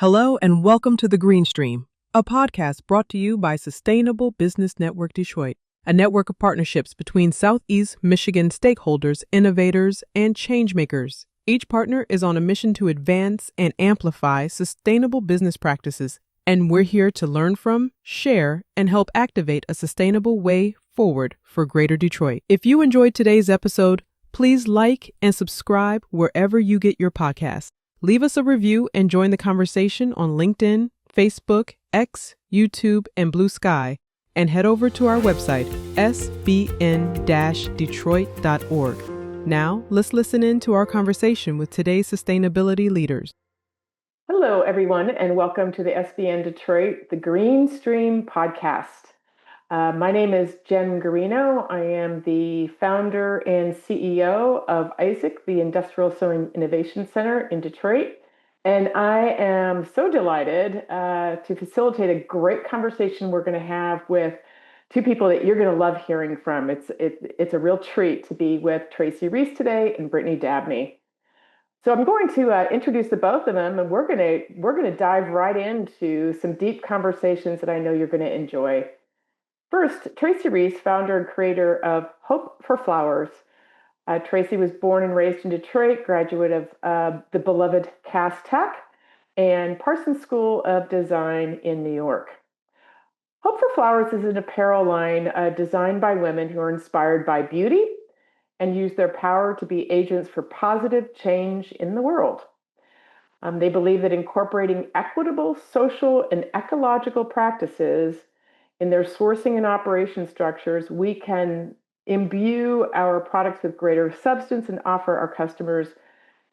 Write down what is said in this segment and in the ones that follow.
Hello and welcome to The Green Stream, a podcast brought to you by Sustainable Business Network Detroit, a network of partnerships between Southeast Michigan stakeholders, innovators, and changemakers. Each partner is on a mission to advance and amplify sustainable business practices, and we're here to learn from, share, and help activate a sustainable way forward for Greater Detroit. If you enjoyed today's episode, please like and subscribe wherever you get your podcasts. Leave us a review and join the conversation on LinkedIn, Facebook, X, YouTube, and Blue Sky. And head over to our website, sbn-detroit.org. Now, let's listen in to our conversation with today's sustainability leaders. Hello, everyone, and welcome to the SBN Detroit, the Green Stream podcast. My name is Jen Guarino. I am the founder and CEO of ISAIC, the Industrial Sewing Innovation Center in Detroit. And I am so delighted to facilitate a great conversation we're going to have with two people that you're going to love hearing from. It's a real treat to be with Tracy Reese today and Brittanie Dabney. So I'm going to introduce the both of them, and we're going to dive right into some deep conversations that I know you're going to enjoy. First, Tracy Reese, founder and creator of Hope for Flowers. Tracy was born and raised in Detroit, graduate of the beloved Cass Tech and Parsons School of Design in New York. Hope for Flowers is an apparel line designed by women who are inspired by beauty and use their power to be agents for positive change in the world. They believe that incorporating equitable social and ecological practices in their sourcing and operation structures, we can imbue our products with greater substance and offer our customers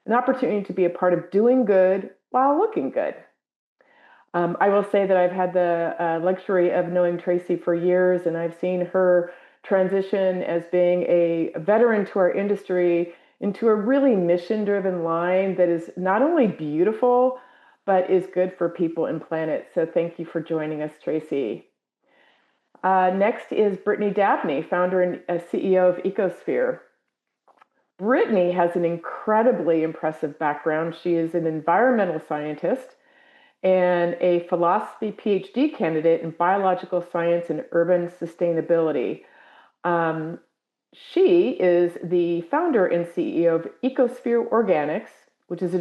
an opportunity to be a part of doing good while looking good. I will say that I've had the luxury of knowing Tracy for years, and I've seen her transition as being a veteran to our industry into a really mission-driven line that is not only beautiful, but is good for people and planet. So thank you for joining us, Tracy. Next is Brittanie Dabney, founder and CEO of Ecosphere. Brittanie has an incredibly impressive background. She is an environmental scientist and a philosophy PhD candidate in biological science and urban sustainability. She is the founder and CEO of Ecosphere Organics, which is a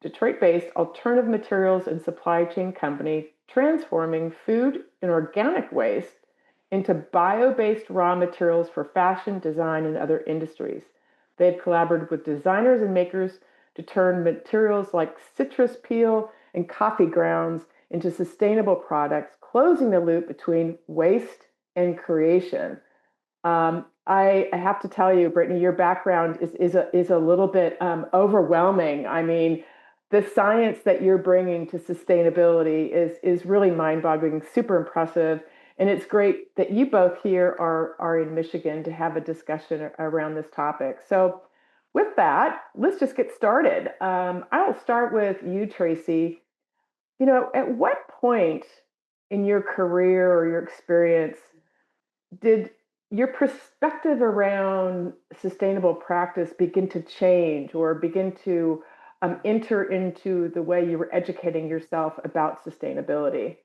Detroit-based alternative materials and supply chain company transforming food and organic waste into bio-based raw materials for fashion, design, and other industries. They have collaborated with designers and makers to turn materials like citrus peel and coffee grounds into sustainable products, closing the loop between waste and creation. I have to tell you, Brittanie, your background is a little bit overwhelming. I mean, the science that you're bringing to sustainability is really mind-boggling, super impressive, and it's great that you both here are in Michigan to have a discussion around this topic. So, with that, let's just get started. I'll start with you, Tracy. You know, at what point in your career or your experience did your perspective around sustainable practice begin to change or begin to enter into the way you were educating yourself about sustainability?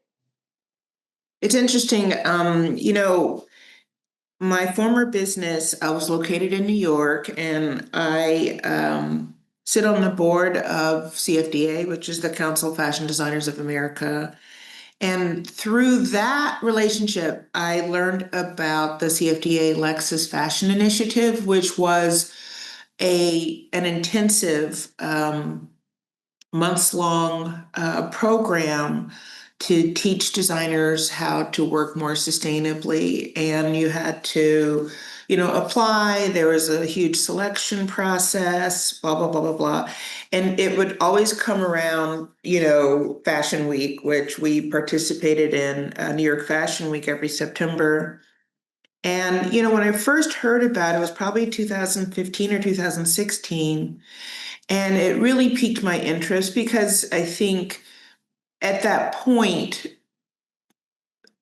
It's interesting. My former business, I was located in New York, and I sit on the board of CFDA, which is the Council of Fashion Designers of America. And through that relationship, I learned about the CFDA Lexus Fashion Initiative, which was an intensive months-long program to teach designers how to work more sustainably. And you had to, apply. There was a huge selection process, blah, blah, blah, blah, blah. And it would always come around, Fashion Week, which we participated in New York Fashion Week every September. And, when I first heard about it, it was probably 2015 or 2016. And it really piqued my interest because I think at that point,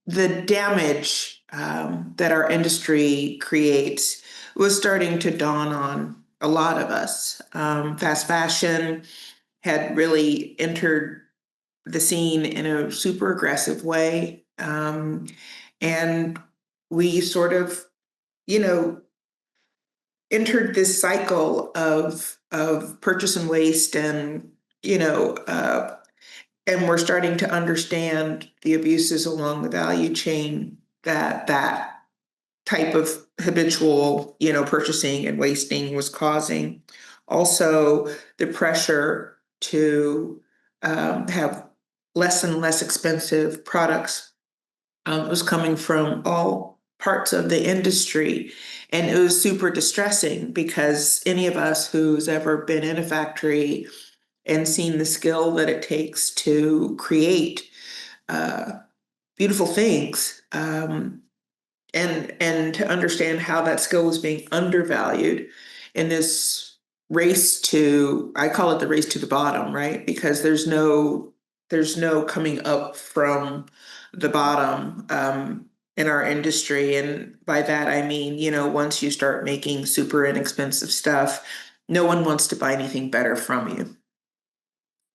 the damage that our industry creates was starting to dawn on a lot of us. Fast fashion had really entered the scene in a super aggressive way. And we sort of, you know, entered this cycle of purchase and waste and, and we're starting to understand the abuses along the value chain that type of habitual, purchasing and wasting was causing. Also, the pressure to have less and less expensive products was coming from all parts of the industry. And it was super distressing because any of us who's ever been in a factory and seen the skill that it takes to create uh, beautiful things, and to understand how that skill was being undervalued in this race to, I call it the race to the bottom, right? Because there's no coming up from the bottom in our industry. And by that I mean, once you start making super inexpensive stuff, no one wants to buy anything better from you.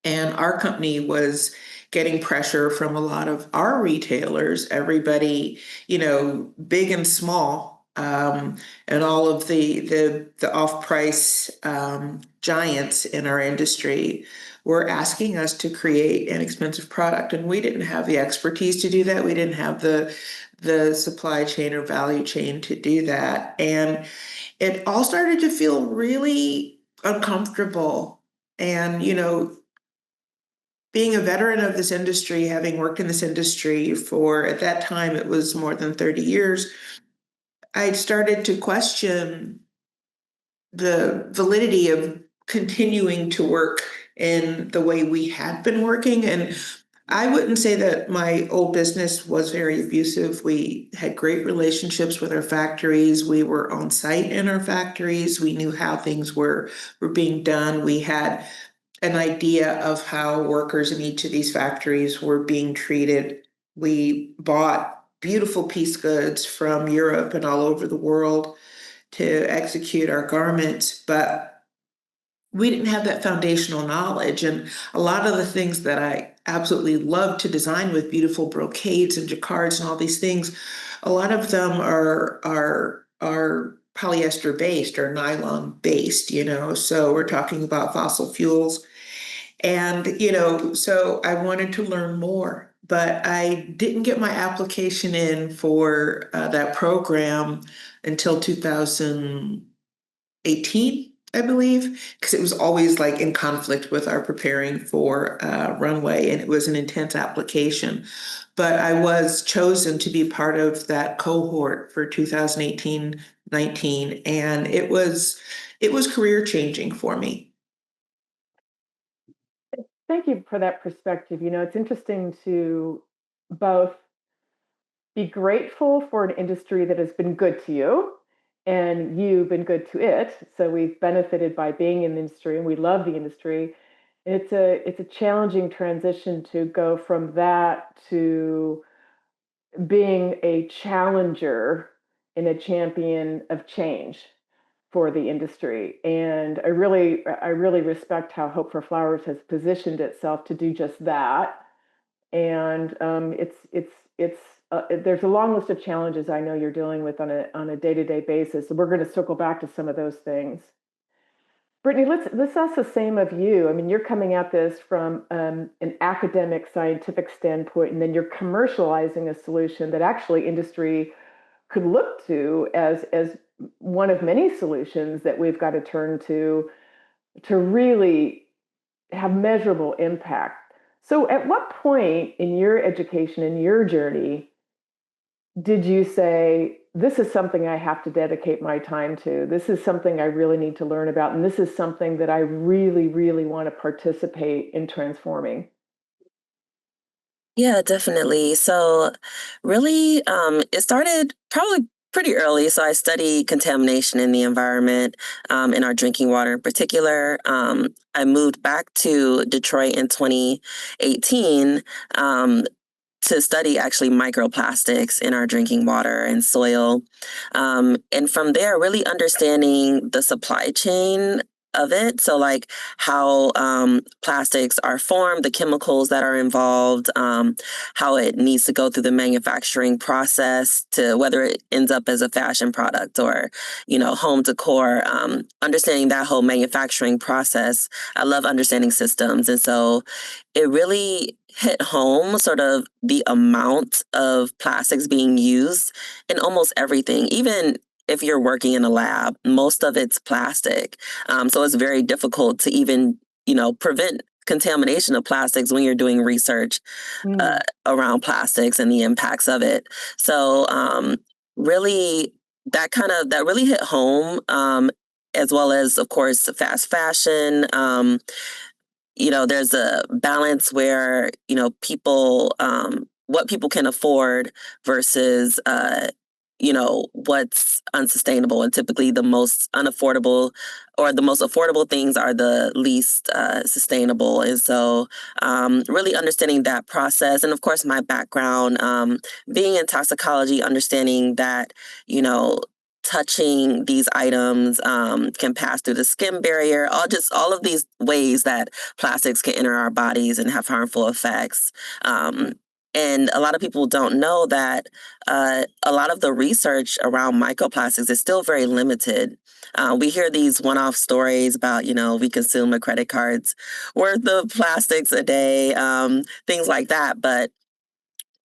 And our company was getting pressure from a lot of our retailers, everybody, big and small, and all of the off-price giants in our industry were asking us to create an expensive product. And we didn't have the expertise to do that. We didn't have the supply chain or value chain to do that. And it all started to feel really uncomfortable. And, being a veteran of this industry, having worked in this industry for, at that time, it was more than 30 years, I started to question the validity of continuing to work in the way we had been working. And I wouldn't say that my old business was very abusive. We had great relationships with our factories. We were on site in our factories. We knew how things were being done. We had an idea of how workers in each of these factories were being treated. We bought beautiful piece goods from Europe and all over the world to execute our garments, but we didn't have that foundational knowledge. And a lot of the things that I absolutely love to design with beautiful brocades and jacquards and all these things, a lot of them are polyester based or nylon based, so we're talking about fossil fuels. And, so I wanted to learn more, but I didn't get my application in for that program until 2018, I believe, because it was always like in conflict with our preparing for runway, and it was an intense application. But I was chosen to be part of that cohort for 2018-19, and it was career changing for me. Thank you for that perspective. It's interesting to both be grateful for an industry that has been good to you and you've been good to it. So we've benefited by being in the industry and we love the industry. It's a challenging transition to go from that to being a challenger and a champion of change for the industry. And I really respect how Hope for Flowers has positioned itself to do just that. And it's there's a long list of challenges I know you're dealing with on a day-to-day basis. And we're going to circle back to some of those things. Brittanie, let's ask the same of you. I mean, you're coming at this from an academic, scientific standpoint, and then you're commercializing a solution that actually industry could look to as one of many solutions that we've got to turn to really have measurable impact. So, at what point in your education, in your journey, did you say, this is something I have to dedicate my time to? This is something I really need to learn about. And this is something that I really, really want to participate in transforming? Yeah, definitely. So, really, it started probably pretty early. So, I studied contamination in the environment, in our drinking water in particular. I moved back to Detroit in 2018. To study actually microplastics in our drinking water and soil. And from there, really understanding the supply chain of it. So like how plastics are formed, the chemicals that are involved, how it needs to go through the manufacturing process to whether it ends up as a fashion product or, home decor, understanding that whole manufacturing process. I love understanding systems. And so it really hit home sort of the amount of plastics being used in almost everything, even if you're working in a lab, most of it's plastic. So it's very difficult to even, prevent contamination of plastics when you're doing research around plastics and the impacts of it. So really, that really hit home, as well as, of course, fast fashion. There's a balance where, people, what people can afford versus, what's unsustainable. And typically the most unaffordable or the most affordable things are the least sustainable. And so really understanding that process. And of course, my background, being in toxicology, understanding that, touching these items can pass through the skin barrier, all of these ways that plastics can enter our bodies and have harmful effects. And a lot of people don't know that a lot of the research around microplastics is still very limited. We hear these one-off stories about, we consume a credit card's worth of plastics a day, things like that. But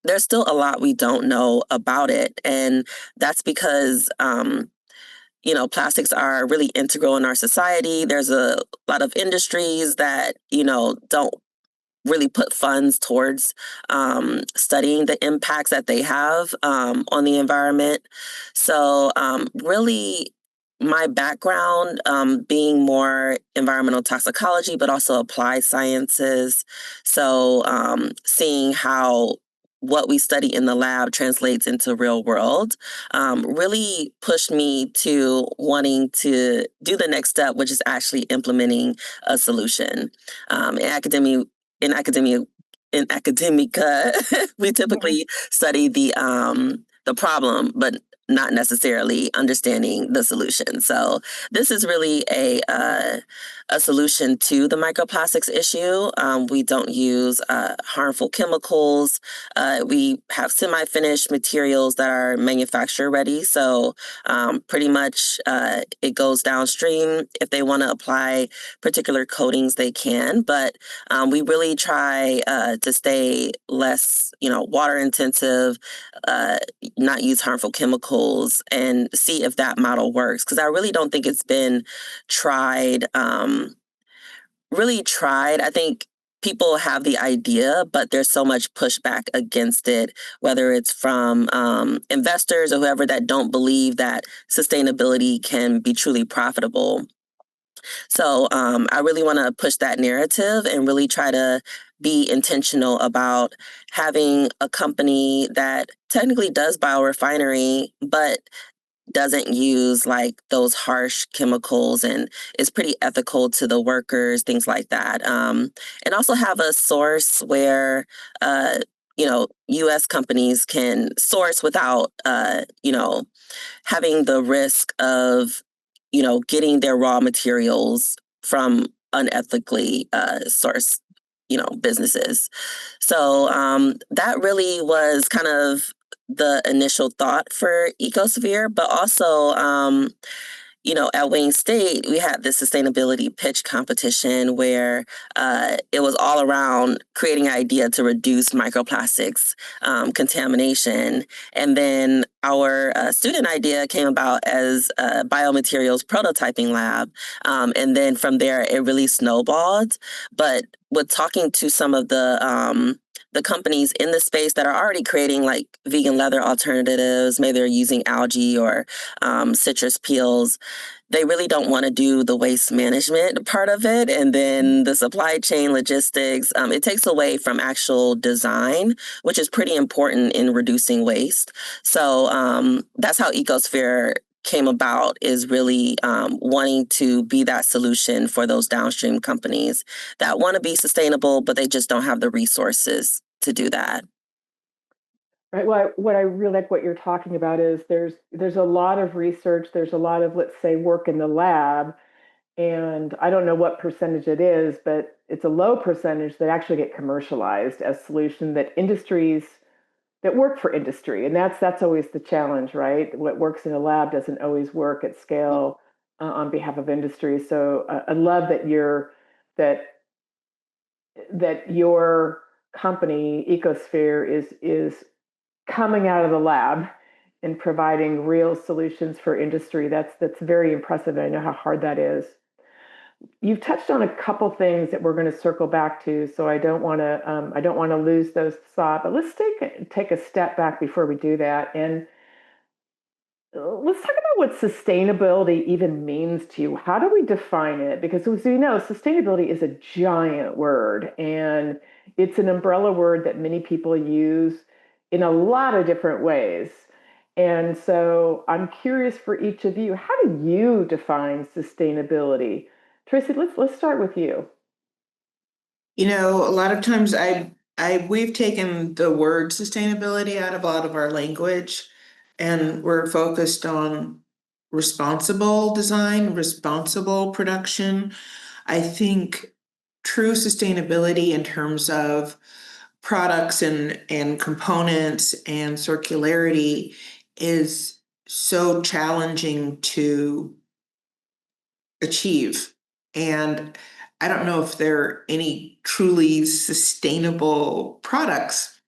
there's still a lot we don't know about it. And that's because, plastics are really integral in our society. There's a lot of industries that, don't really put funds towards studying the impacts that they have on the environment. So really, my background being more environmental toxicology, but also applied sciences. So seeing how what we study in the lab translates into real world really pushed me to wanting to do the next step, which is actually implementing a solution. In academia, in academica, we typically study the problem, but not necessarily understanding the solution. So this is really a solution to the microplastics issue. We don't use harmful chemicals. We have semi-finished materials that are manufacturer ready. So pretty much it goes downstream. If they want to apply particular coatings, they can. But we really try to stay less, water intensive, not use harmful chemicals, and see if that model works. Because I really don't think it's been tried. Really tried. I think people have the idea, but there's so much pushback against it, whether it's from investors or whoever that don't believe that sustainability can be truly profitable. So I really want to push that narrative and really try to be intentional about having a company that technically does biorefinery, but doesn't use like those harsh chemicals and is pretty ethical to the workers, things like that. And also have a source where, U.S. companies can source without, having the risk of, getting their raw materials from unethically sourced, businesses. So that really was kind of the initial thought for Ecosphere, but also, at Wayne State, we had this sustainability pitch competition where it was all around creating an idea to reduce microplastics contamination. And then our student idea came about as a biomaterials prototyping lab. And then from there, it really snowballed. But with talking to some of the companies in the space that are already creating like vegan leather alternatives, maybe they're using algae or citrus peels, they really don't want to do the waste management part of it. And then the supply chain logistics, it takes away from actual design, which is pretty important in reducing waste. So that's how Ecosphere came about, is really wanting to be that solution for those downstream companies that want to be sustainable, but they just don't have the resources to do that. Right. Well, what I really like what you're talking about is there's a lot of research, there's a lot of, let's say, work in the lab, And I don't know what percentage it is, but it's a low percentage that actually get commercialized as solution that industries that work for industry. And that's always the challenge, right? What works in a lab doesn't always work at scale on behalf of industry. So I love that that your company Ecosphere is coming out of the lab and providing real solutions for industry. That's very impressive. And I know how hard that is. You've touched on a couple things that we're going to circle back to, so I don't want to lose those thoughts. But let's take a step back before we do that, and let's talk about what sustainability even means to you. How do we define it? Because as we know, sustainability is a giant word, and it's an umbrella word that many people use in a lot of different ways. And so I'm curious for each of you, how do you define sustainability? Tracy, let's start with you. A lot of times we've taken the word sustainability out of a lot of our language, and we're focused on responsible design, responsible production. I think true sustainability in terms of products and components and circularity is so challenging to achieve. And I don't know if there are any truly sustainable products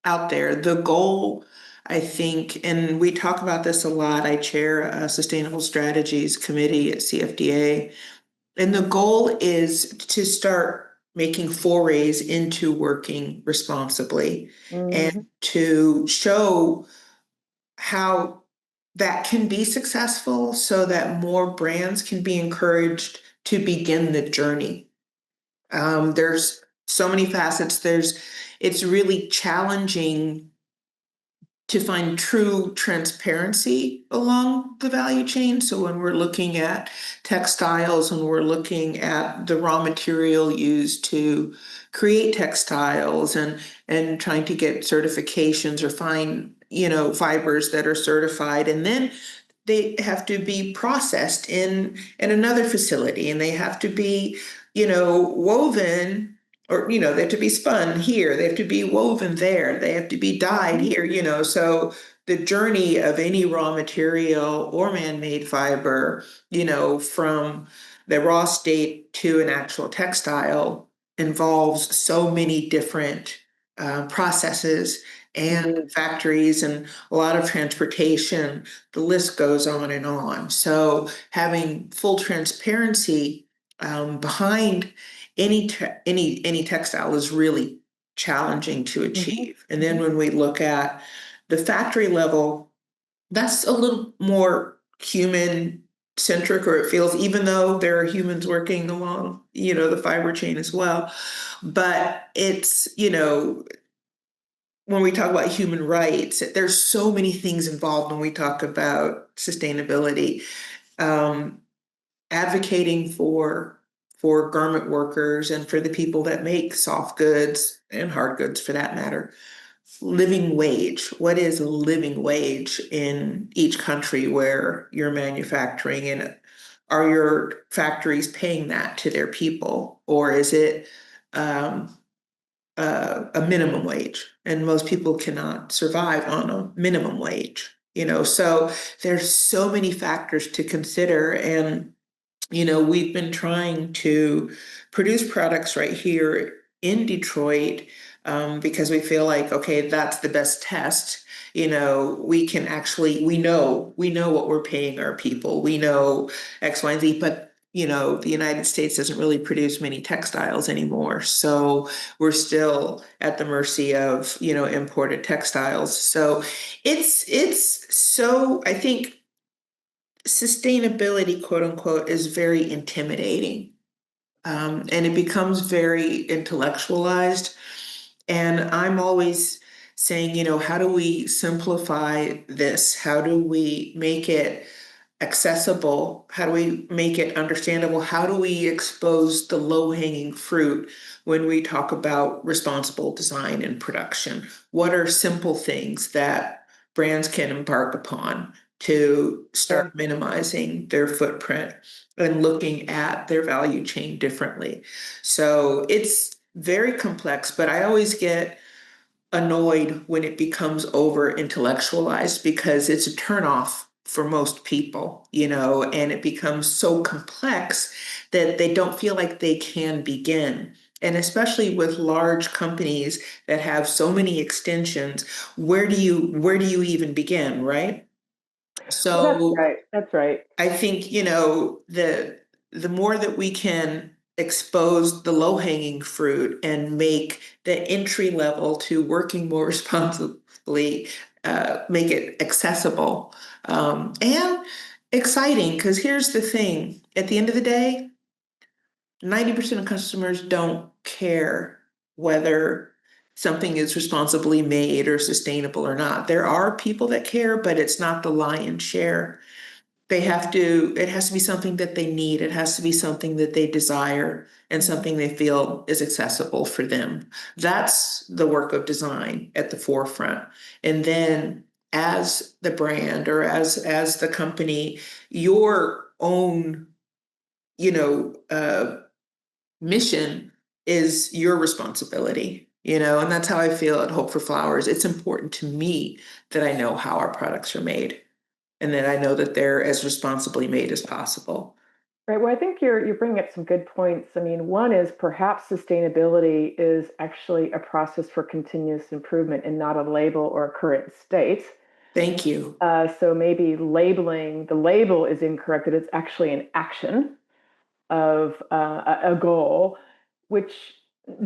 out there. The goal, I think, and we talk about this a lot, I chair a sustainable strategies committee at CFDA, and the goal is to start making forays into working responsibly and to show how that can be successful so that more brands can be encouraged to begin the journey. There's so many facets. It's really challenging to find true transparency along the value chain. So when we're looking at textiles and we're looking at the raw material used to create textiles and trying to get certifications or find, fibers that are certified, and then they have to be processed in another facility, and they have to be, woven, or they have to be spun here, they have to be woven there, they have to be dyed here. So the journey of any raw material or man-made fiber, from the raw state to an actual textile involves so many different processes and factories and a lot of transportation. The list goes on and on. So having full transparency behind any textile is really challenging to achieve. And then when we look at the factory level, that's a little more human centric, or it feels, even though there are humans working along, the fiber chain as well. But it's, when we talk about human rights, there's so many things involved when we talk about sustainability. Advocating for garment workers and for the people that make soft goods and hard goods for that matter. Living wage. What is a living wage in each country where you're manufacturing, and are your factories paying that to their people, or is it a minimum wage? And most people cannot survive on a minimum wage, so there's so many factors to consider. And we've been trying to produce products right here in Detroit because we feel like, okay, that's the best test. We can actually, we know what we're paying our people. We know X, Y, and Z, but the United States doesn't really produce many textiles anymore. So we're still at the mercy of, imported textiles. So I think sustainability, quote unquote, is very intimidating. And it becomes very intellectualized. And I'm always saying, how do we simplify this? How do we make it accessible? How do we make it understandable? How do we expose the low-hanging fruit when we talk about responsible design and production? What are simple things that brands can embark upon to start minimizing their footprint and looking at their value chain differently. So it's very complex, but I always get annoyed when it becomes over intellectualized because it's a turnoff for most people, and it becomes so complex that they don't feel like they can begin. And especially with large companies that have so many extensions, where do you even begin, right? Well, that's So right. That's right. I think, the more that we can expose the low-hanging fruit and make the entry level to working more responsibly, make it accessible, and exciting. Because here's the thing, at the end of the day, 90% of customers don't care whether something is responsibly made or sustainable or not. There are people that care, but it's not the lion's share. It has to be something that they need. It has to be something that they desire and something they feel is accessible for them. That's the work of design at the forefront. And then as the brand or as the company, your own, you know, uh, mission is your responsibility, and that's how I feel at Hope for Flowers. It's important to me that I know how our products are made and that I know that they're as responsibly made as possible. Right. Well, I think you're bringing up some good points. I mean, one is perhaps sustainability is actually a process for continuous improvement and not a label or a current state. Thank you. So maybe the label is incorrect, that it's actually an action of a goal, which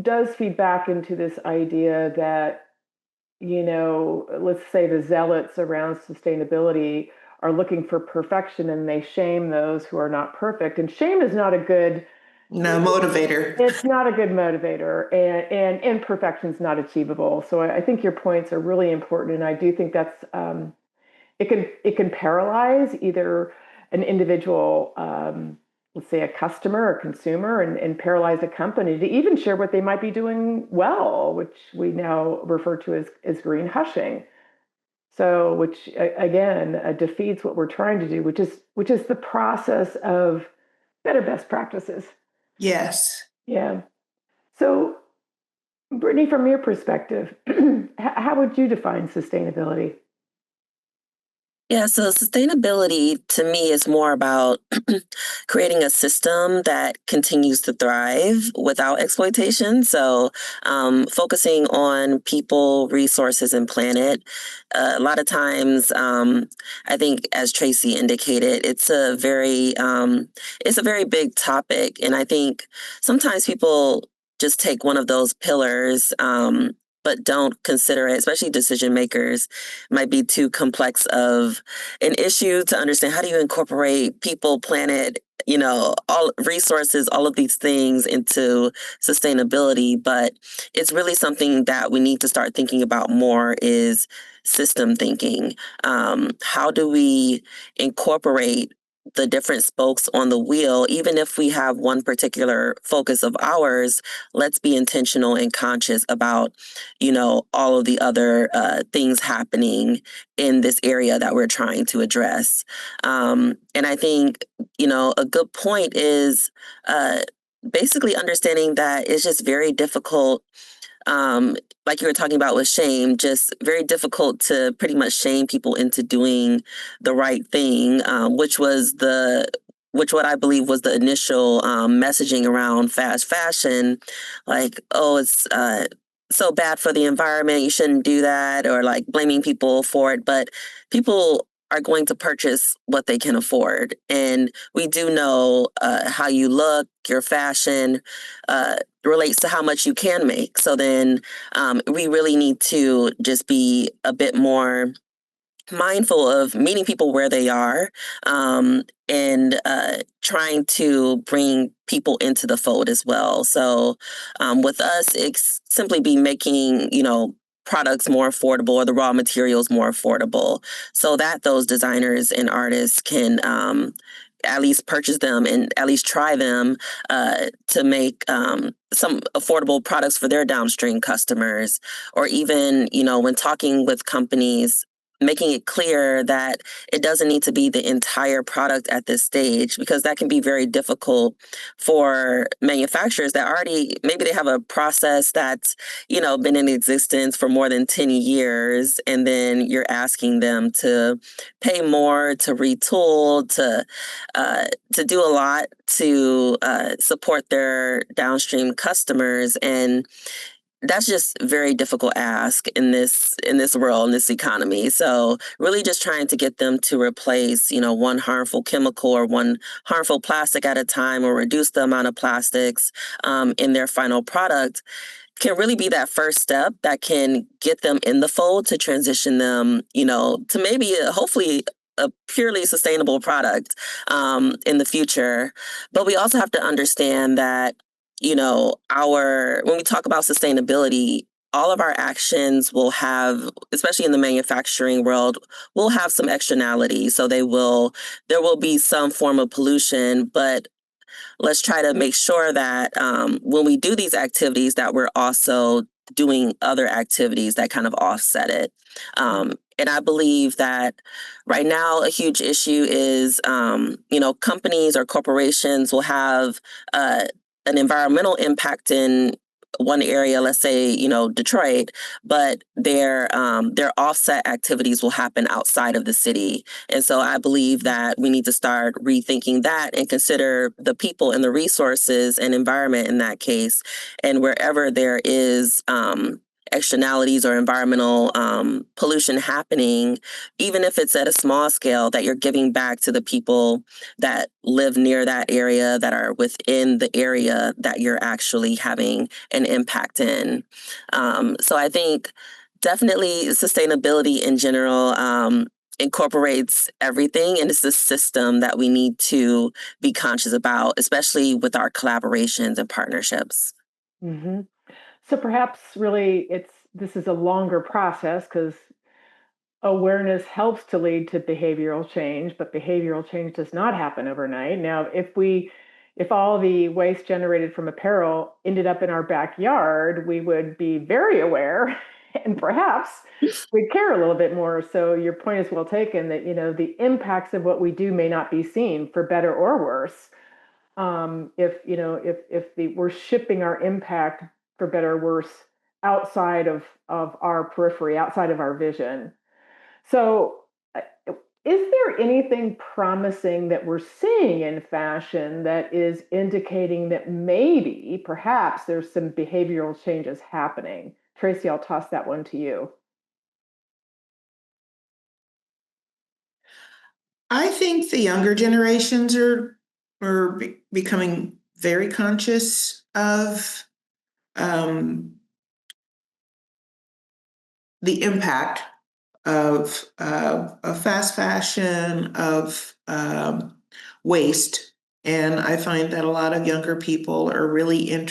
does feed back into this idea that, let's say the zealots around sustainability are looking for perfection and they shame those who are not perfect. And shame is not a good No motivator. it's not a good motivator, and imperfection is not achievable. So I think your points are really important, and I do think that's it can paralyze either an individual, let's say a customer or consumer, and paralyze a company to even share what they might be doing well, which we now refer to as green hushing. So, which again defeats what we're trying to do, which is the process of better best practices. Yes. Yeah. So, Brittanie, from your perspective, how would you define sustainability? Yeah, so sustainability to me is more about creating a system that continues to thrive without exploitation. So, focusing on people, resources, and planet. A lot of times, I think, as Tracy indicated, it's a very big topic, and I think sometimes people just take one of those pillars. But don't consider it, especially decision makers, might be too complex of an issue to understand. How do you incorporate people, planet, all resources, all of these things into sustainability? But it's really something that we need to start thinking about more is system thinking. How do we incorporate the different spokes on the wheel? Even if we have one particular focus of ours, let's be intentional and conscious about, all of the other things happening in this area that we're trying to address. And I think, a good point is basically understanding that it's just very difficult, like you were talking about with shame, just very difficult to pretty much shame people into doing the right thing, which what I believe was the initial messaging around fast fashion, like, oh, it's so bad for the environment, you shouldn't do that, or like blaming people for it. But people are going to purchase what they can afford. And we do know how you look, your fashion relates to how much you can make. So then we really need to just be a bit more mindful of meeting people where they are, and trying to bring people into the fold as well. So with us, it's simply be making, products more affordable, or the raw materials more affordable, so that those designers and artists can at least purchase them and at least try them to make some affordable products for their downstream customers. Or even, when talking with companies, making it clear that it doesn't need to be the entire product at this stage, because that can be very difficult for manufacturers that already, maybe they have a process that's, been in existence for more than 10 years. And then you're asking them to pay more, to retool, to do a lot to support their downstream customers. And that's just very difficult ask in this world, in this economy. So really just trying to get them to replace, one harmful chemical or one harmful plastic at a time, or reduce the amount of plastics in their final product, can really be that first step that can get them in the fold to transition them, to maybe hopefully a purely sustainable product in the future. But we also have to understand that, when we talk about sustainability, all of our actions will have, especially in the manufacturing world, will have some externality. So there will be some form of pollution, but let's try to make sure that when we do these activities, that we're also doing other activities that kind of offset it. And I believe that right now a huge issue is, companies or corporations will have an environmental impact in one area, let's say, Detroit, but their offset activities will happen outside of the city. And so I believe that we need to start rethinking that and consider the people and the resources and environment in that case. And wherever there is externalities or environmental pollution happening, even if it's at a small scale, that you're giving back to the people that live near that area, that are within the area that you're actually having an impact in. So I think definitely sustainability in general incorporates everything, and it's the system that we need to be conscious about, especially with our collaborations and partnerships. Mm-hmm. So perhaps really this is a longer process, because awareness helps to lead to behavioral change, but behavioral change does not happen overnight. Now, if all the waste generated from apparel ended up in our backyard, we would be very aware and perhaps we'd care a little bit more. So your point is well taken, that the impacts of what we do may not be seen, for better or worse. If we're shipping our impact, for better or worse, outside of our periphery, outside of our vision. So, is there anything promising that we're seeing in fashion that is indicating that maybe, perhaps, there's some behavioral changes happening? Tracy, I'll toss that one to you. I think the younger generations are becoming very conscious of the impact of fast fashion, of waste. And I find that a lot of younger people are really they're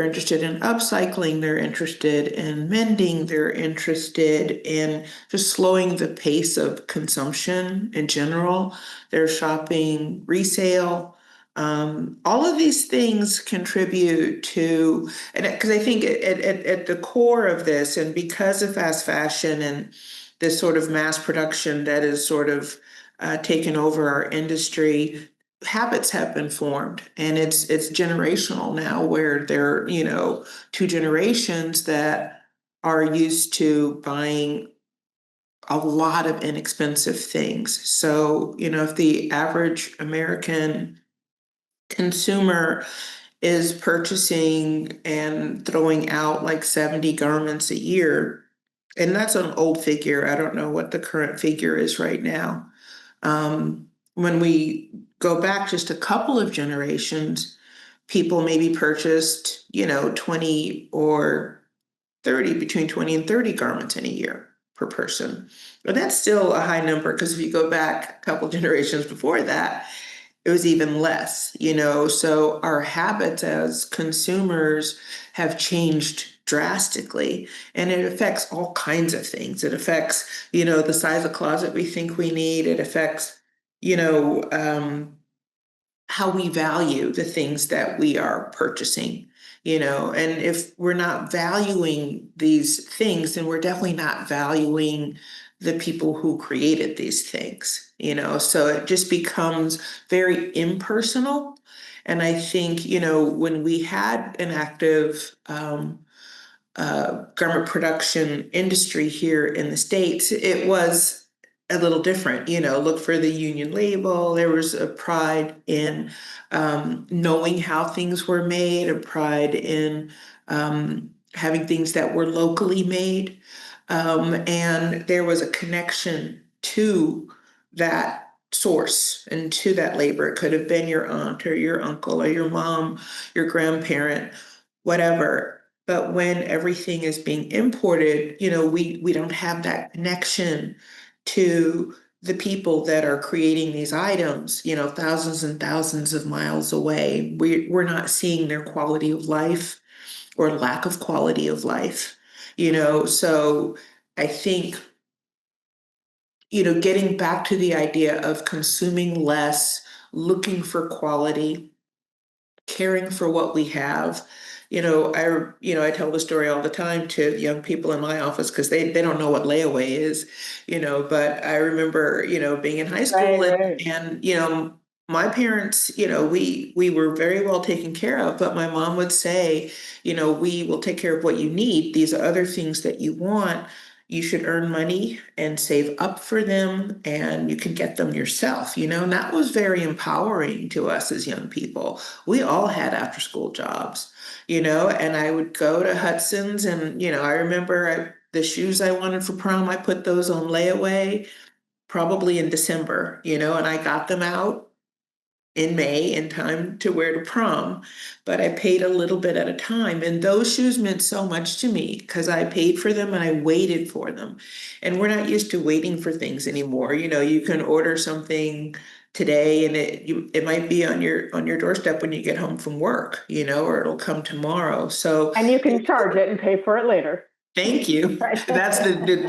interested in upcycling, they're interested in mending, they're interested in just slowing the pace of consumption in general. They're shopping resale. All of these things contribute to, and because I think at the core of this, and because of fast fashion and this sort of mass production that is sort of taken over our industry, habits have been formed, and it's generational now, where there are, two generations that are used to buying a lot of inexpensive things. So, if the average American consumer is purchasing and throwing out like 70 garments a year, and that's an old figure. I don't know what the current figure is right now. When we go back just a couple of generations, people maybe purchased, 20 or 30, between 20 and 30 garments in a year per person. But that's still a high number, because if you go back a couple generations before that, it was even less, so our habits as consumers have changed drastically, and it affects all kinds of things. It affects, the size of closet we think we need. It affects, how we value the things that we are purchasing. and if we're not valuing these things, then we're definitely not valuing the people who created these things, so it just becomes very impersonal. And I think, when we had an active garment production industry here in the States, it was a little different. Look for the union label. There was a pride in knowing how things were made, a pride in having things that were locally made. And there was a connection to that source and to that labor. It could have been your aunt or your uncle or your mom, your grandparent, whatever. But when everything is being imported, we don't have that connection to the people that are creating these items, thousands and thousands of miles away. We're not seeing their quality of life or lack of quality of life, so I think, getting back to the idea of consuming less, looking for quality, caring for what we have. I tell the story all the time to young people in my office because they don't know what layaway is, but I remember, being in high school Right. and my parents, we were very well taken care of, but my mom would say, we will take care of what you need. These are other things that you want. You should earn money and save up for them, and you can get them yourself, and that was very empowering to us as young people. We all had after school jobs, and I would go to Hudson's and, I remember the shoes I wanted for prom, I put those on layaway probably in December, and I got them out in May in time to wear to prom, but I paid a little bit at a time. And those shoes meant so much to me because I paid for them and I waited for them. And we're not used to waiting for things anymore. You can order something today and it might be on your doorstep when you get home from work, or it'll come tomorrow. So And you can charge it and pay for it later. thank you. Right. That's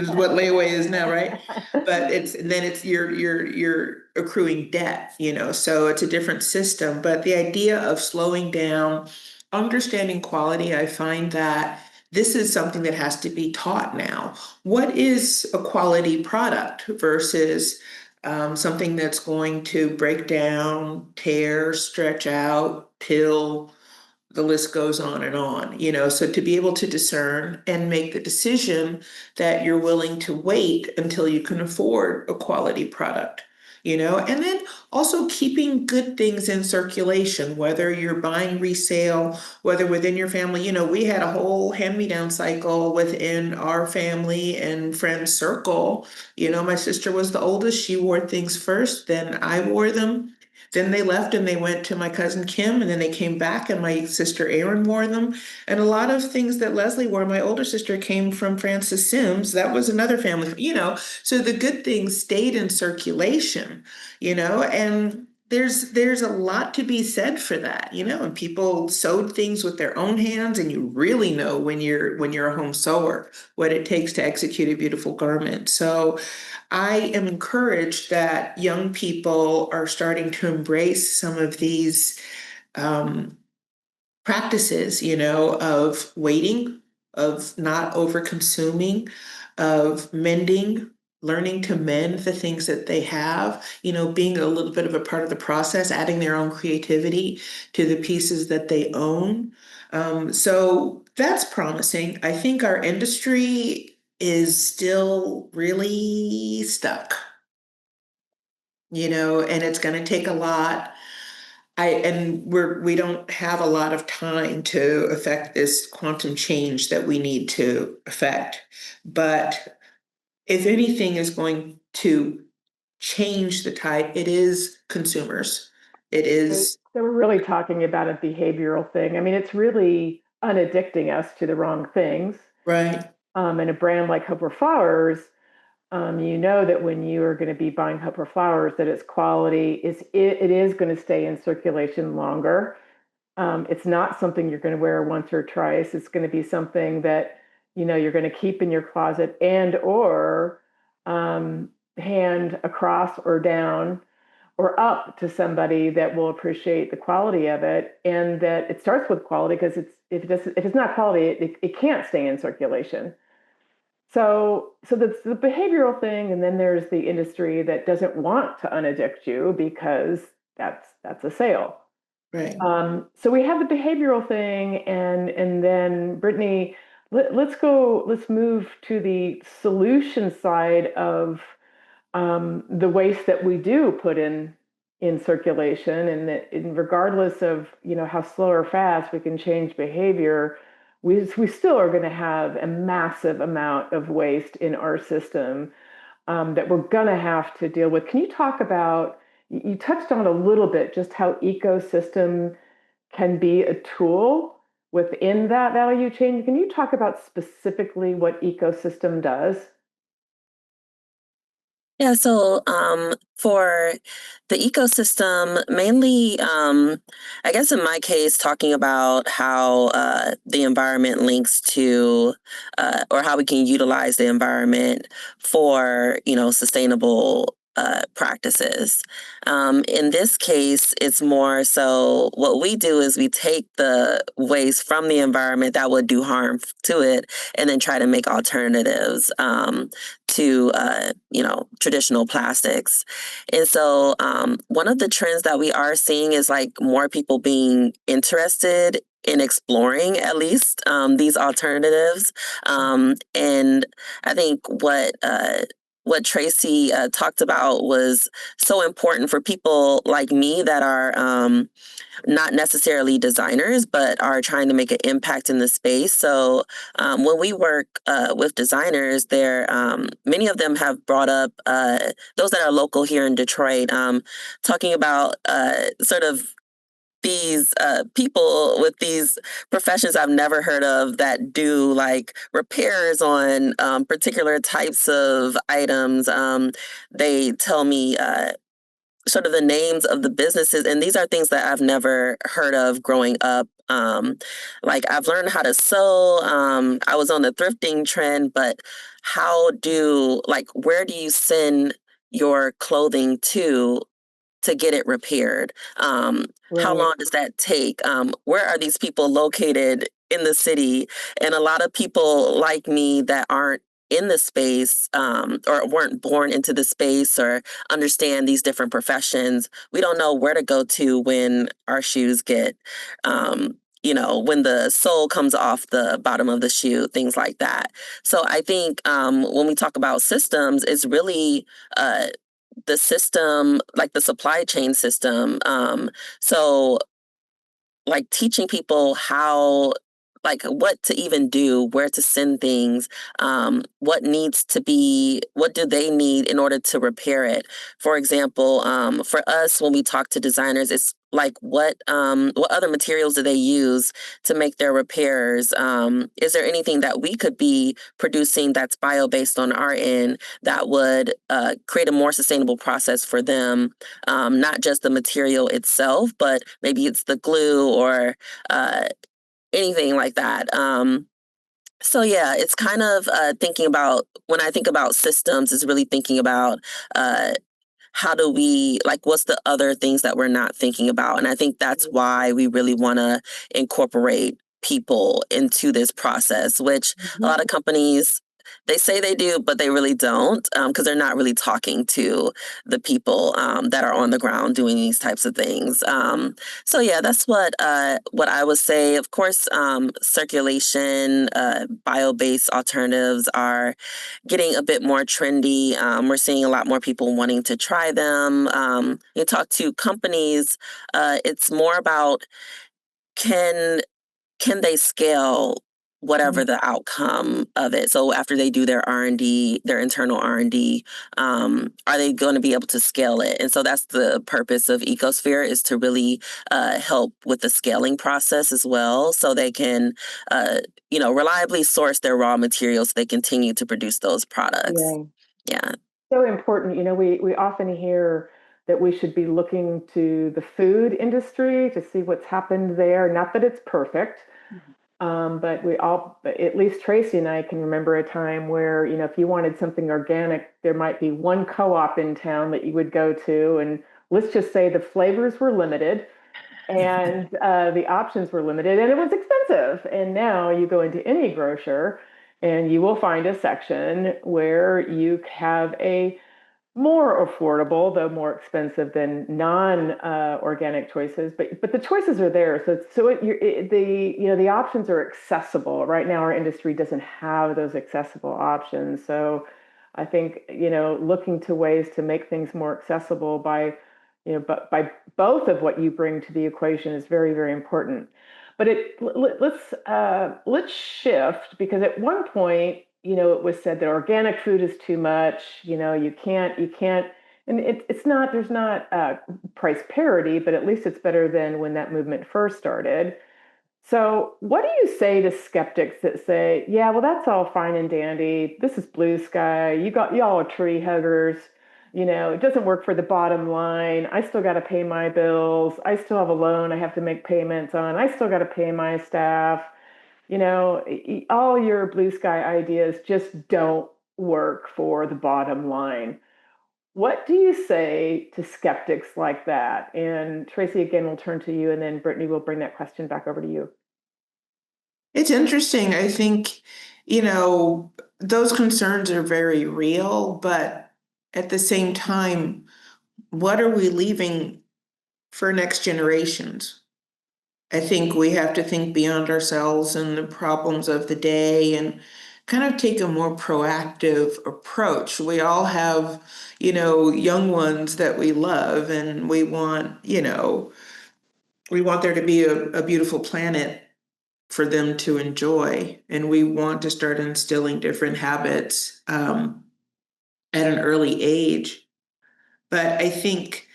what layaway is now, right? But it's you're accruing debt, so it's a different system. But the idea of slowing down, understanding quality, I find that this is something that has to be taught now. What is a quality product versus something that's going to break down, tear, stretch out, pill, the list goes on and on, so to be able to discern and make the decision that you're willing to wait until you can afford a quality product, and then also keeping good things in circulation, whether you're buying resale, whether within your family, we had a whole hand-me-down cycle within our family and friend circle. My sister was the oldest. She wore things first, then I wore them. Then they left and they went to my cousin Kim, and then they came back and my sister Erin wore them. And a lot of things that Leslie wore, my older sister, came from Frances Sims. That was another family, so the good things stayed in circulation, and there's a lot to be said for that, and people sewed things with their own hands, and you really know when you're a home sewer what it takes to execute a beautiful garment. So I am encouraged that young people are starting to embrace some of these practices, of waiting, of not over consuming, of mending, learning to mend the things that they have, being a little bit of a part of the process, adding their own creativity to the pieces that they own. So that's promising. I think our industry is still really stuck, and it's going to take a lot. We don't have a lot of time to affect this quantum change that we need to affect. But if anything is going to change the tide, it is consumers. It is So we're really talking about a behavioral thing. I mean, it's really unaddicting us to the wrong things. right. And a brand like Hopper Flowers, you know that when you are going to be buying Hopper Flowers, that its quality it is going to stay in circulation longer. It's not something you're going to wear once or twice. It's going to be something that you're going to keep in your closet and or hand across or down or up to somebody that will appreciate the quality of it, and that it starts with quality, because if it's not quality, it can't stay in circulation. So that's the behavioral thing, and then there's the industry that doesn't want to unaddict you because that's a sale. Right. So we have the behavioral thing, and then Brittanie, let's move to the solution side of the waste that we do put in circulation, and that regardless of how slow or fast we can change behavior, we still are going to have a massive amount of waste in our system that we're going to have to deal with. Can you talk about, you touched on a little bit, just how ecosystem can be a tool within that value chain? Can you talk about specifically what ecosystem does? Yeah, so for the ecosystem, mainly, I guess in my case, talking about how the environment links to, or how we can utilize the environment for, sustainable practices. In this case, it's more so what we do is we take the waste from the environment that would do harm to it, and then try to make alternatives to traditional plastics. And so one of the trends that we are seeing is like more people being interested in exploring at least these alternatives. And I think what Tracy talked about was so important for people like me that are not necessarily designers, but are trying to make an impact in the space. So when we work with designers, many of them have brought up, those that are local here in Detroit, talking about sort of these people with these professions I've never heard of that do like repairs on particular types of items. They tell me sort of the names of the businesses, and these are things that I've never heard of growing up. Like I've learned how to sew. I was on the thrifting trend, but where do you send your clothing to get it repaired? How Right. long does that take? Where are these people located in the city? And a lot of people like me that aren't in the space or weren't born into the space or understand these different professions, we don't know where to go to when our shoes get, when the sole comes off the bottom of the shoe, things like that. So I think when we talk about systems, it's really the system, like the supply chain system. So like teaching people what to even do, where to send things, what do they need in order to repair it? For example, for us, when we talk to designers, it's like what other materials do they use to make their repairs? Is there anything that we could be producing that's bio-based on our end that would create a more sustainable process for them? Not just the material itself, but maybe it's the glue or anything like that. So yeah, it's kind of thinking about, when I think about systems, is really thinking about uh, how do we, what's the other things that we're not thinking about? And I think that's why we really want to incorporate people into this process, which a Mhm. lot of companies, they say they do, but they really don't, because they're not really talking to the people that are on the ground doing these types of things. So yeah, that's what I would say. Of course, circulation, bio-based alternatives are getting a bit more trendy. We're seeing a lot more people wanting to try them. You talk to companies, it's more about can can they scale whatever the outcome of it? So after they do their R&D, their internal R&D, are they going to be able to scale it? And so that's the purpose of Ecosphere, is to really help with the scaling process as well, so they can, reliably source their raw materials so they continue to produce those products. Yeah. Yeah. So important. We often hear that we should be looking to the food industry to see what's happened there. Not that it's perfect, but at least Tracy and I can remember a time where, if you wanted something organic, there might be one co-op in town that you would go to, and let's just say the flavors were limited and the options were limited and it was expensive. And now you go into any grocer and you will find a section where you have a more affordable, though more expensive than non-organic choices. But the choices are there, the options are accessible. Right now, our industry doesn't have those accessible options. So, I think looking to ways to make things more accessible but by both of what you bring to the equation is very, very important. But let's shift because at one point it was said that organic food is too much. You can't, and it's not, there's not price parity, but at least it's better than when that movement first started. So what do you say to skeptics that say, yeah, well, that's all fine and dandy. This is blue sky. Y'all are tree huggers. It doesn't work for the bottom line. I still got to pay my bills. I still have a loan I have to make payments on. I still got to pay my staff. All your blue sky ideas just don't work for the bottom line. What do you say to skeptics like that? And Tracy, again, we'll turn to you, and then Brittanie will bring that question back over to you. It's interesting. I think, those concerns are very real, but at the same time, what are we leaving for next generations? I think we have to think beyond ourselves and the problems of the day and kind of take a more proactive approach. We all have, young ones that we love and we want there to be a beautiful planet for them to enjoy. And we want to start instilling different habits at an early age. But I think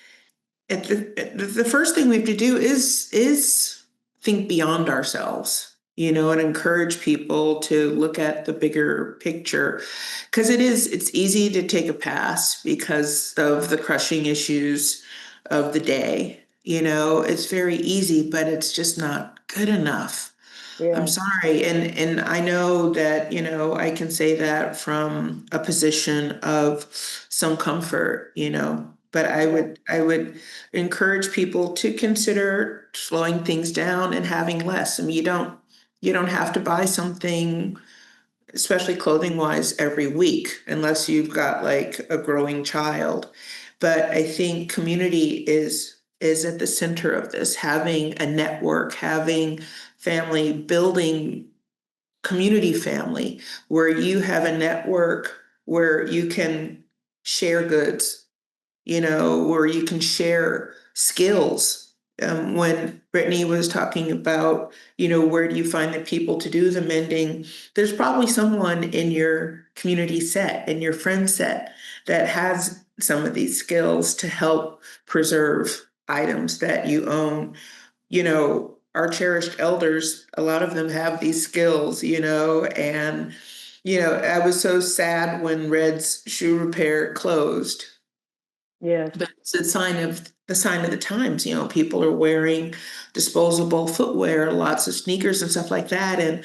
the first thing we have to do is think beyond ourselves, and encourage people to look at the bigger picture. Because it's easy to take a pass because of the crushing issues of the day. It's very easy, but it's just not good enough. I'm Yeah, sorry. And I know that, I can say that from a position of some comfort, but yeah, I would encourage people to consider slowing things down and having less. I mean, you don't have to buy something, especially clothing wise, every week, unless you've got like a growing child. But I think community is at the center of this, having a network, having family, building community family, where you have a network where you can share goods, where you can share skills. When Brittanie was talking about, where do you find the people to do the mending? There's probably someone in your community set, in your friend set, that has some of these skills to help preserve items that you own. Our cherished elders, a lot of them have these skills, and, I was so sad when Red's shoe repair closed, yes, but it's a sign of the times. People are wearing disposable footwear, lots of sneakers and stuff like that. And,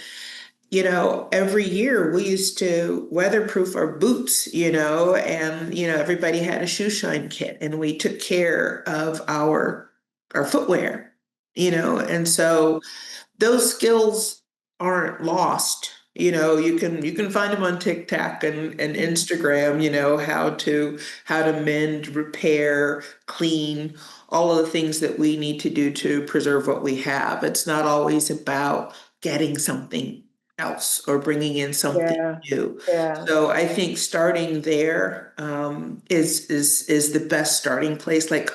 every year we used to weatherproof our boots, and, everybody had a shoe shine kit and we took care of our footwear, and so those skills aren't lost. You can find them on TikTok and Instagram, how to mend, repair, clean, all of the things that we need to do to preserve what we have. It's not always about getting something else or bringing in something yeah, new. yeah, So I think starting there is the best starting place. Like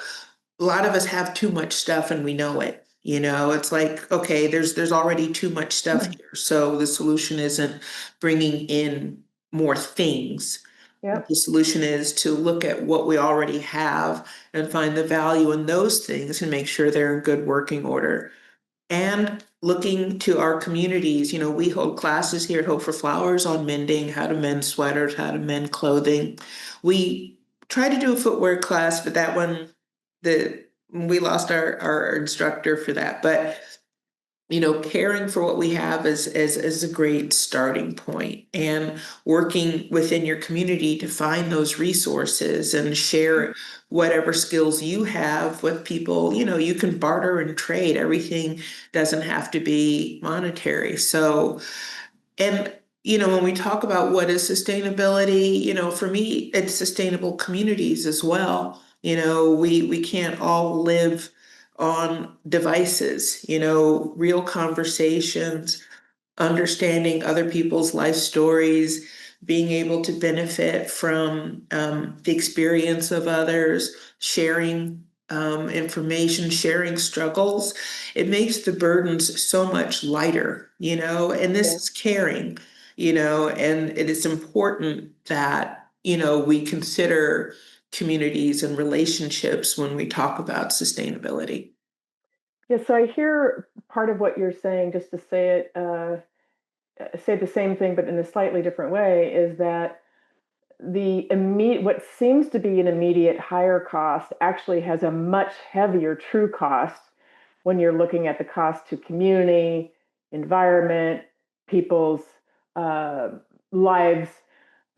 a lot of us have too much stuff and we know it. It's like, okay, there's already too much stuff here. So the solution isn't bringing in more things. yep, The solution is to look at what we already have and find the value in those things and make sure they're in good working order. And looking to our communities, we hold classes here at Hope for Flowers on mending, how to mend sweaters, how to mend clothing. We tried to do a footwear class, but that one, we lost our instructor for that. But caring for what we have is a great starting point, and working within your community to find those resources and share whatever skills you have with people. You can barter and trade. Everything doesn't have to be monetary. So, and when we talk about what is sustainability, for me, it's sustainable communities as well. We can't all live on devices, real conversations, understanding other people's life stories, being able to benefit from the experience of others, sharing information, sharing struggles. It makes the burdens so much lighter, and this is caring, and it is important that, we consider communities and relationships when we talk about sustainability. Yeah, so I hear part of what you're saying, just to say the same thing, but in a slightly different way, is that what seems to be an immediate higher cost actually has a much heavier true cost when you're looking at the cost to community, environment, people's uh, lives.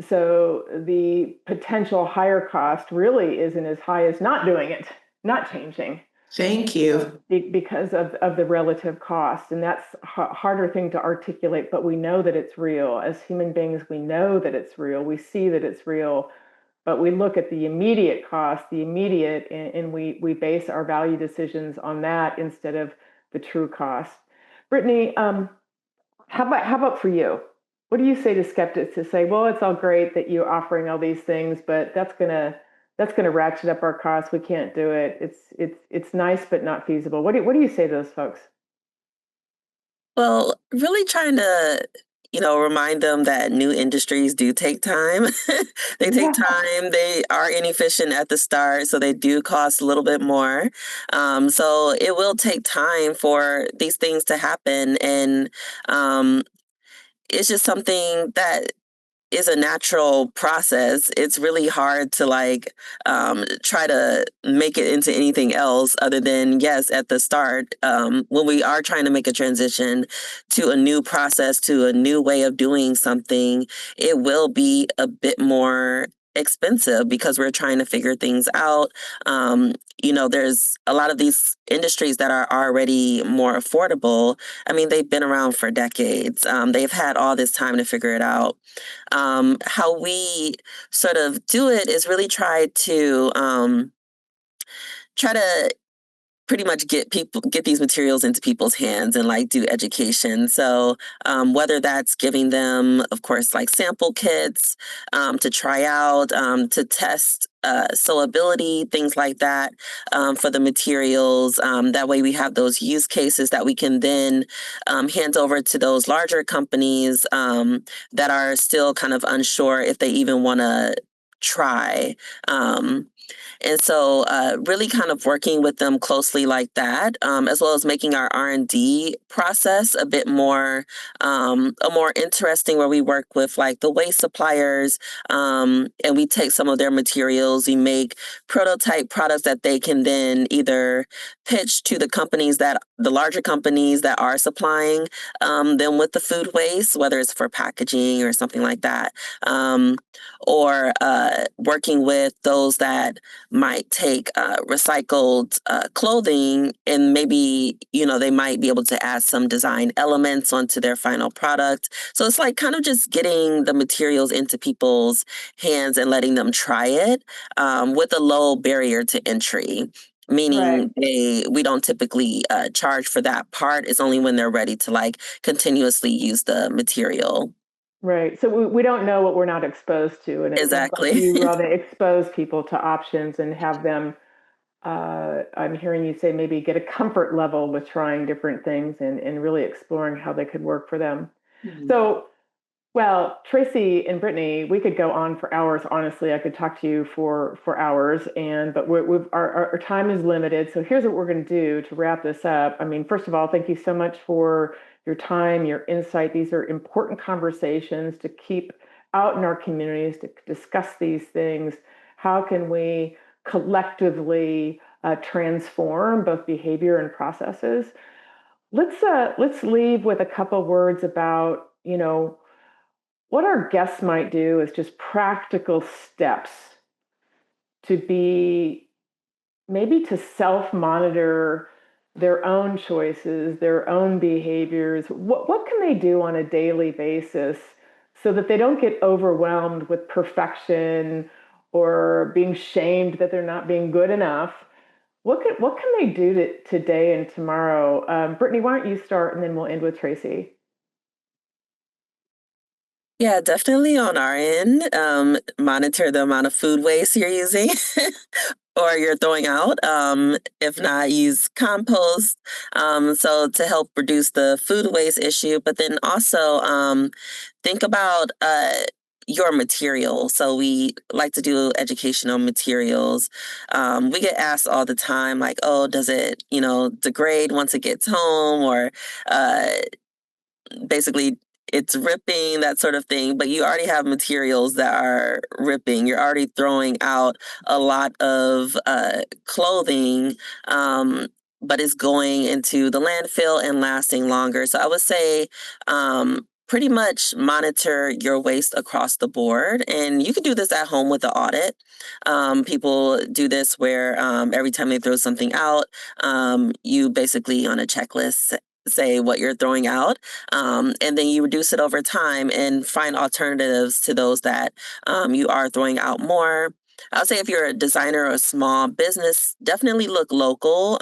So the potential higher cost really isn't as high as not doing it, not changing. Thank you. Because of the relative cost. And that's a harder thing to articulate, but we know that it's real. As human beings, we know that it's real. We see that it's real, but we look at the immediate cost, and we base our value decisions on that instead of the true cost. Brittanie, how about for you? What do you say to skeptics to say, well, it's all great that you're offering all these things, but that's gonna ratchet up our costs. We can't do it. It's nice but not feasible. What do you say to those folks? Well, really trying to, remind them that new industries do take time. They take Yeah. time. They are inefficient at the start, so they do cost a little bit more. So it will take time for these things to happen, and um, it's just something that is a natural process. It's really hard to try to make it into anything else other than, yes, at the start, when we are trying to make a transition to a new process, to a new way of doing something, it will be a bit more expensive because we're trying to figure things out. There's a lot of these industries that are already more affordable. I mean, they've been around for decades. They've had all this time to figure it out. How we sort of do it is really try to pretty much get these materials into people's hands and do education. So whether that's giving them, of course, sample kits to try out, to test sewability, things like that, for the materials. That way we have those use cases that we can then hand over to those larger companies that are still kind of unsure if they even want to try. And so really kind of working with them closely like that, as well as making our R&D process a more interesting, where we work with the waste suppliers, and we take some of their materials, we make prototype products that they can then either pitch to the larger companies that are supplying them with the food waste, whether it's for packaging or something like that, or working with those that might take recycled clothing, and maybe they might be able to add some design elements onto their final product. So it's kind of just getting the materials into people's hands and letting them try it, with a low barrier to entry. Right. Meaning we don't typically charge for that part. It's only when they're ready to continuously use the material. Right. So we don't know what we're not exposed to. And it sounds like Exactly. you rather expose people to options and have them, I'm hearing you say, maybe get a comfort level with trying different things and really exploring how they could work for them. Mhm. So, well, Tracy and Brittanie, we could go on for hours. Honestly, I could talk to you for hours, but our time is limited. So here's what we're going to do to wrap this up. I mean, first of all, thank you so much for your time, your insight. These are important conversations to keep out in our communities to discuss these things. How can we collectively transform both behavior and processes? let's leave with a couple words about, what our guests might do is just practical steps to be maybe to self-monitor their own choices, their own behaviors. What can they do on a daily basis so that they don't get overwhelmed with perfection or being shamed that they're not being good enough? What can they do today and tomorrow? Brittanie, why don't you start and then we'll end with Tracy. Yeah, definitely on our end, monitor the amount of food waste you're using or you're throwing out. If not, use compost. So to help reduce the food waste issue, but then also think about your material. So we like to do educational materials. We get asked all the time, like, oh, does it, degrade once it gets home, or uh, basically it's ripping, that sort of thing, but you already have materials that are ripping. You're already throwing out a lot of clothing, but it's going into the landfill and lasting longer. So I would say pretty much monitor your waste across the board. And you can do this at home with the audit. People do this where every time they throw something out, you basically on a checklist say what you're throwing out, and then you reduce it over time and find alternatives to those that you are throwing out more. I'll say if you're a designer or a small business, definitely look local.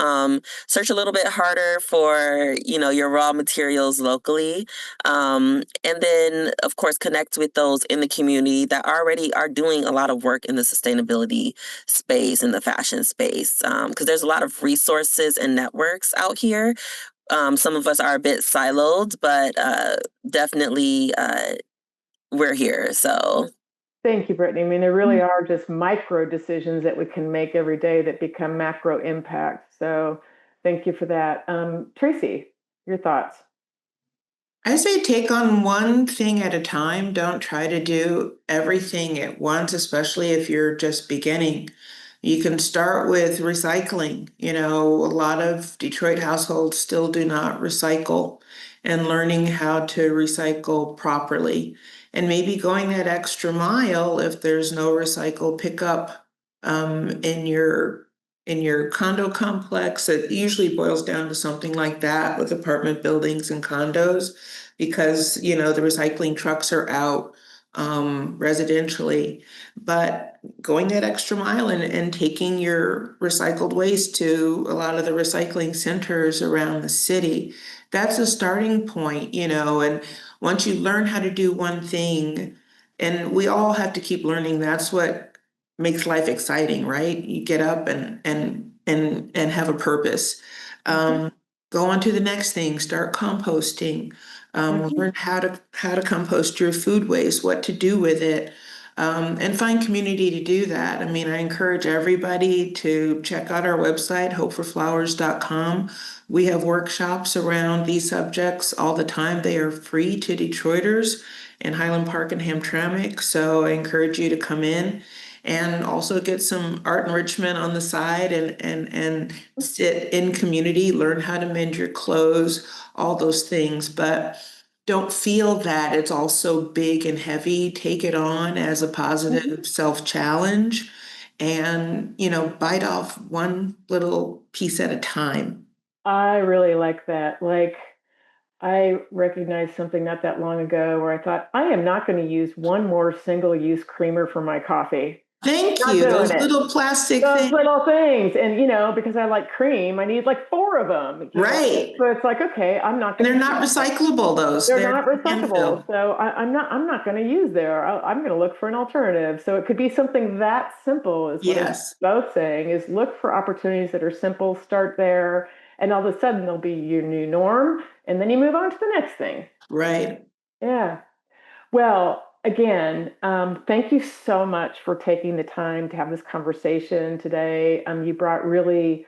Search a little bit harder for your raw materials locally, and then of course connect with those in the community that already are doing a lot of work in the sustainability space, in the fashion space, because there's a lot of resources and networks out here. Some of us are a bit siloed, but definitely we're here. So Thank you, Brittanie. I mean, there really are just micro decisions that we can make every day that become macro impact. So thank you for that. Tracy, your thoughts? I say take on one thing at a time. Don't try to do everything at once, especially if you're just beginning. You can start with recycling. A lot of Detroit households still do not recycle, and learning how to recycle properly. And maybe going that extra mile if there's no recycle pickup in your condo complex. It usually boils down to something like that with apartment buildings and condos because the recycling trucks are out residentially. But going that extra mile and taking your recycled waste to a lot of the recycling centers around the city, that's a starting point. And once you learn how to do one thing, and we all have to keep learning, that's what makes life exciting, right? You get up and have a purpose. Go on to the next thing, start composting, learn how to compost your food waste, what to do with it, and find community to do that. I mean, I encourage everybody to check out our website, hopeforflowers.com. We have workshops around these subjects all the time. They are free to Detroiters in Highland Park and Hamtramck. So I encourage you to come in and also get some art enrichment on the side and sit in community, learn how to mend your clothes, all those things. But don't feel that it's all so big and heavy. Take it on as a positive self-challenge and, bite off one little piece at a time. I really like that. Like, I recognized something not that long ago where I thought, I am not going to use one more single-use creamer for my coffee. Thank Not you. doing Those it. little plastic Those things. little things. And, because I like cream, I need like four of them. Right. So it's like, okay, I'm not And going they're to. not recyclable, those. They're They're not recyclable. landfill. So I'm not going to use there. I'm going to look for an alternative. So it could be something that simple is what I'm Yes. both saying is look for opportunities that are simple, start there, and all of a sudden they'll be your new norm. And then you move on to the next thing. Right. Yeah. Well, again, thank you so much for taking the time to have this conversation today. You brought really,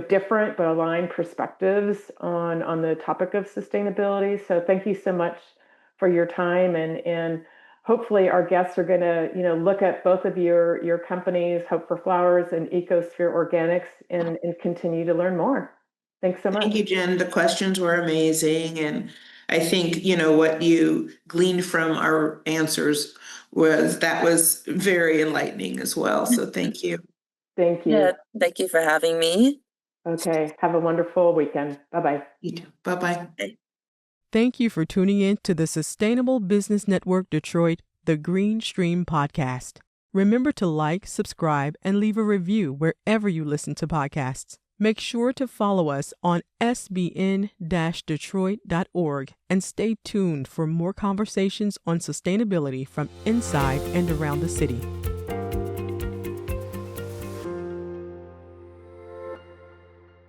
different but aligned perspectives on the topic of sustainability. So thank you so much for your time, and hopefully our guests are going to, look at both of your companies, Hope for Flowers and Ecosphere Organics, and continue to learn more. Thanks so much. Thank you, Jen. The questions were amazing. And I think, what you gleaned from our answers was very enlightening as well. So thank you. Thank you. Yeah, thank you for having me. Okay. Have a wonderful weekend. Bye-bye. You too. Bye-bye. Thank you for tuning in to the Sustainable Business Network Detroit, the Green Stream podcast. Remember to like, subscribe, and leave a review wherever you listen to podcasts. Make sure to follow us on SBN-Detroit.org and stay tuned for more conversations on sustainability from inside and around the city.